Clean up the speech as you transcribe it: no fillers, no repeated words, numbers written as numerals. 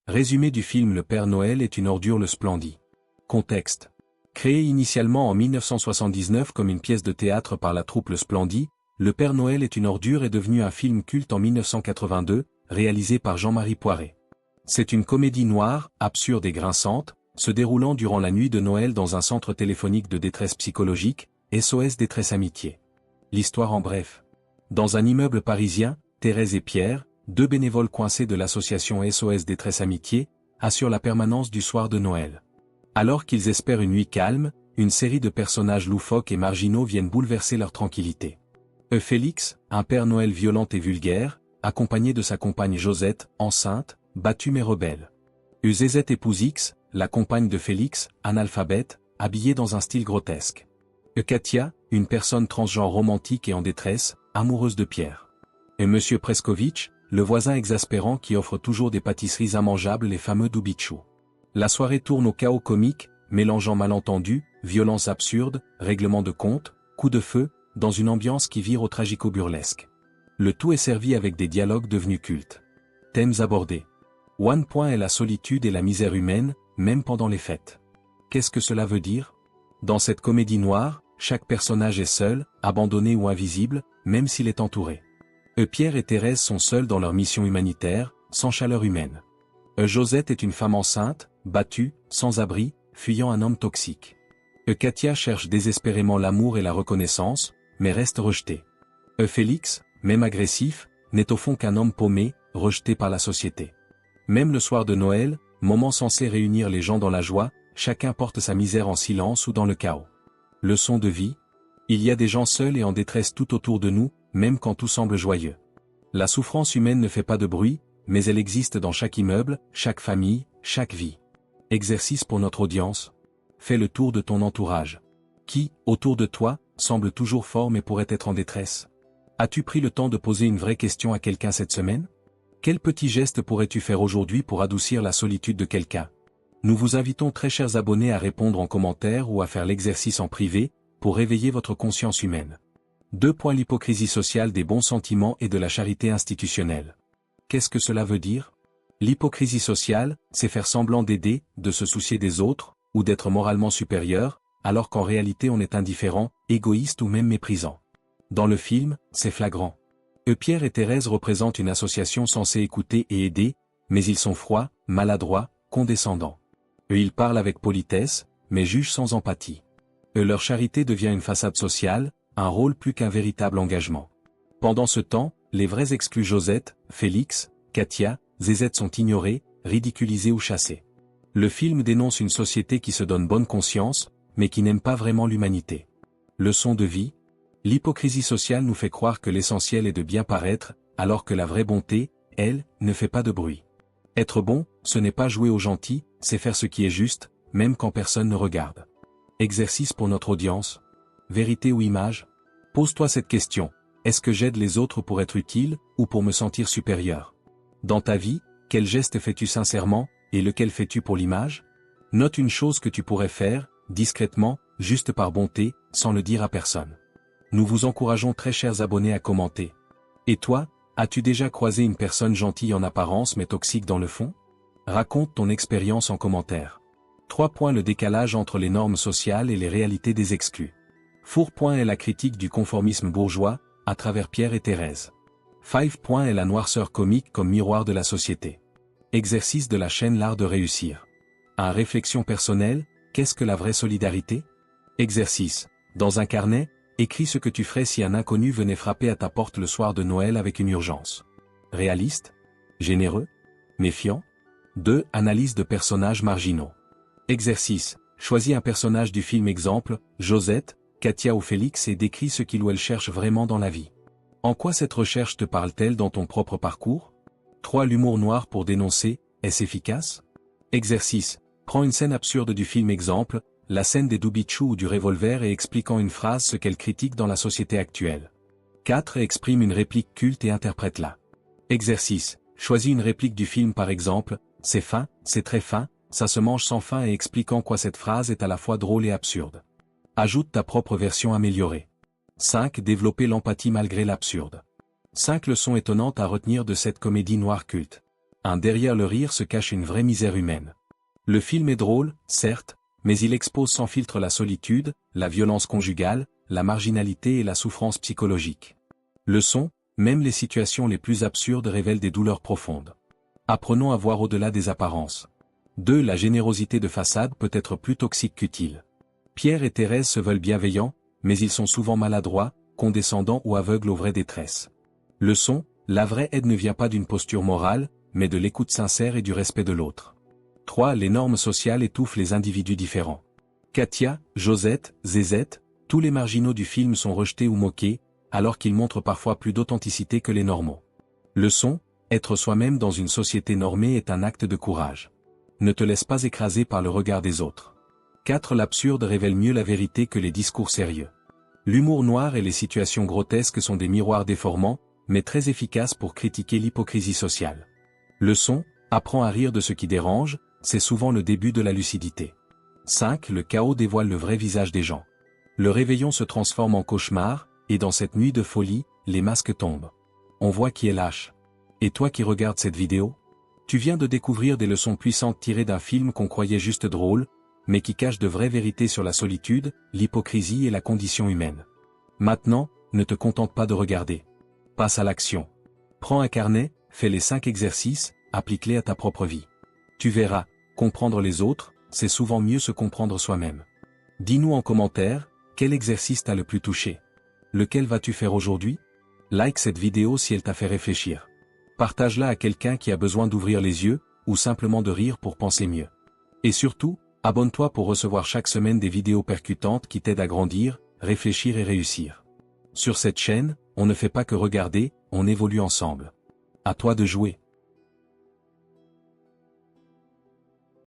Résumé du film Le Père Noël est une ordure le splendid. Contexte. Créé initialement en 1979 comme une pièce de théâtre par la troupe Le Splendid, Le Père Noël est une ordure est devenu un film culte en 1982, réalisé par Jean-Marie Poiret. C'est une comédie noire, absurde et grinçante, se déroulant durant la nuit de Noël dans un centre téléphonique de détresse psychologique, SOS Détresse Amitié. L'histoire en bref. Dans un immeuble parisien, Thérèse et Pierre, deux bénévoles coincés de l'association SOS Détresse Amitié, assurent la permanence du soir de Noël. Alors qu'ils espèrent une nuit calme, une série de personnages loufoques et marginaux viennent bouleverser leur tranquillité. Félix, un Père Noël violent et vulgaire, accompagné de sa compagne Josette, enceinte, battue mais rebelle. Zézette épouse X, la compagne de Félix, analphabète, habillée dans un style grotesque. Katia, une personne transgenre romantique et en détresse, amoureuse de Pierre. Et Monsieur Preskovitch, le voisin exaspérant qui offre toujours des pâtisseries immangeables, les fameux Doubichou. La soirée tourne au chaos comique, mélangeant malentendus, violences absurdes, règlements de compte, coups de feu, dans une ambiance qui vire au tragico-burlesque. Le tout est servi avec des dialogues devenus cultes. Thèmes abordés. One point est la solitude et la misère humaine, même pendant les fêtes. Qu'est-ce que cela veut dire? Dans cette comédie noire, chaque personnage est seul, abandonné ou invisible, même s'il est entouré. Pierre et Thérèse sont seuls dans leur mission humanitaire, sans chaleur humaine. Josette est une femme enceinte, battue, sans abri, fuyant un homme toxique. Katia cherche désespérément l'amour et la reconnaissance, mais reste rejetée. Félix, même agressif, n'est au fond qu'un homme paumé, rejeté par la société. Même le soir de Noël, moment censé réunir les gens dans la joie, chacun porte sa misère en silence ou dans le chaos. Leçon de vie. Il y a des gens seuls et en détresse tout autour de nous, même quand tout semble joyeux. La souffrance humaine ne fait pas de bruit, mais elle existe dans chaque immeuble, chaque famille, chaque vie. Exercice pour notre audience. Fais le tour de ton entourage. Qui, autour de toi, semble toujours fort mais pourrait être en détresse? As-tu pris le temps de poser une vraie question à quelqu'un cette semaine? Quel petit geste pourrais-tu faire aujourd'hui pour adoucir la solitude de quelqu'un? Nous vous invitons très chers abonnés à répondre en commentaire ou à faire l'exercice en privé, pour réveiller votre conscience humaine. 2. L'hypocrisie sociale des bons sentiments et de la charité institutionnelle. Qu'est-ce que cela veut dire? L'hypocrisie sociale, c'est faire semblant d'aider, de se soucier des autres, ou d'être moralement supérieur, alors qu'en réalité on est indifférent, égoïste ou même méprisant. Dans le film, c'est flagrant. Pierre et Thérèse représentent une association censée écouter et aider, mais ils sont froids, maladroits, condescendants. Ils parlent avec politesse, mais jugent sans empathie. Leur charité devient une façade sociale, un rôle plus qu'un véritable engagement. Pendant ce temps, les vrais exclus Josette, Félix, Katia, Zézette sont ignorés, ridiculisés ou chassés. Le film dénonce une société qui se donne bonne conscience, mais qui n'aime pas vraiment l'humanité. Leçon de vie. L'hypocrisie sociale nous fait croire que l'essentiel est de bien paraître, alors que la vraie bonté, elle, ne fait pas de bruit. Être bon, ce n'est pas jouer au gentil, c'est faire ce qui est juste, même quand personne ne regarde. Exercice pour notre audience. Vérité ou image? Pose-toi cette question. Est-ce que j'aide les autres pour être utile, ou pour me sentir supérieur? Dans ta vie, quel geste fais-tu sincèrement, et lequel fais-tu pour l'image? Note une chose que tu pourrais faire, discrètement, juste par bonté, sans le dire à personne. Nous vous encourageons très chers abonnés à commenter. Et toi, as-tu déjà croisé une personne gentille en apparence mais toxique dans le fond? Raconte ton expérience en commentaire. 3. Le décalage entre les normes sociales et les réalités des exclus. Four. Est la critique du conformisme bourgeois, à travers Pierre et Thérèse. 5. Est la noirceur comique comme miroir de la société. Exercice de la chaîne L'Art de réussir. 1. Réflexion personnelle, qu'est-ce que la vraie solidarité? Exercice. Dans un carnet, écris ce que tu ferais si un inconnu venait frapper à ta porte le soir de Noël avec une urgence. Réaliste? Généreux? Méfiant? 2. Analyse de personnages marginaux. Exercice. Choisis un personnage du film exemple, Josette, Katia ou Félix et décris ce qu'il ou elle cherche vraiment dans la vie. En quoi cette recherche te parle-t-elle dans ton propre parcours? 3. L'humour noir pour dénoncer, est-ce efficace? Exercice. Prends une scène absurde du film exemple, la scène des Doubichou ou du revolver et expliquant une phrase ce qu'elle critique dans la société actuelle. 4. Exprime une réplique culte et interprète-la. Exercice. Choisis une réplique du film par exemple, c'est fin, c'est très fin, ça se mange sans fin et explique en quoi cette phrase est à la fois drôle et absurde. Ajoute ta propre version améliorée. 5. Développer l'empathie malgré l'absurde. 5 leçons étonnantes à retenir de cette comédie noire culte. Derrière le rire se cache une vraie misère humaine. Le film est drôle, certes, mais il expose sans filtre la solitude, la violence conjugale, la marginalité et la souffrance psychologique. Leçon, même les situations les plus absurdes révèlent des douleurs profondes. Apprenons à voir au-delà des apparences. 2. La générosité de façade peut être plus toxique qu'utile. Pierre et Thérèse se veulent bienveillants, mais ils sont souvent maladroits, condescendants ou aveugles aux vraies détresses. Leçon, la vraie aide ne vient pas d'une posture morale, mais de l'écoute sincère et du respect de l'autre. 3. Les normes sociales étouffent les individus différents. Katia, Josette, Zézette, tous les marginaux du film sont rejetés ou moqués, alors qu'ils montrent parfois plus d'authenticité que les normaux. Leçon, être soi-même dans une société normée est un acte de courage. Ne te laisse pas écraser par le regard des autres. 4. L'absurde révèle mieux la vérité que les discours sérieux. L'humour noir et les situations grotesques sont des miroirs déformants, mais très efficaces pour critiquer l'hypocrisie sociale. Leçon, apprends à rire de ce qui dérange, c'est souvent le début de la lucidité. 5. Le chaos dévoile le vrai visage des gens. Le réveillon se transforme en cauchemar, et dans cette nuit de folie, les masques tombent. On voit qui est lâche. Et toi qui regardes cette vidéo? Tu viens de découvrir des leçons puissantes tirées d'un film qu'on croyait juste drôle, mais qui cache de vraies vérités sur la solitude, l'hypocrisie et la condition humaine. Maintenant, ne te contente pas de regarder. Passe à l'action. Prends un carnet, fais les 5 exercices, applique-les à ta propre vie. Tu verras, comprendre les autres, c'est souvent mieux se comprendre soi-même. Dis-nous en commentaire, quel exercice t'a le plus touché? Lequel vas-tu faire aujourd'hui? Like cette vidéo si elle t'a fait réfléchir. Partage-la à quelqu'un qui a besoin d'ouvrir les yeux, ou simplement de rire pour penser mieux. Et surtout, abonne-toi pour recevoir chaque semaine des vidéos percutantes qui t'aident à grandir, réfléchir et réussir. Sur cette chaîne, on ne fait pas que regarder, on évolue ensemble. À toi de jouer.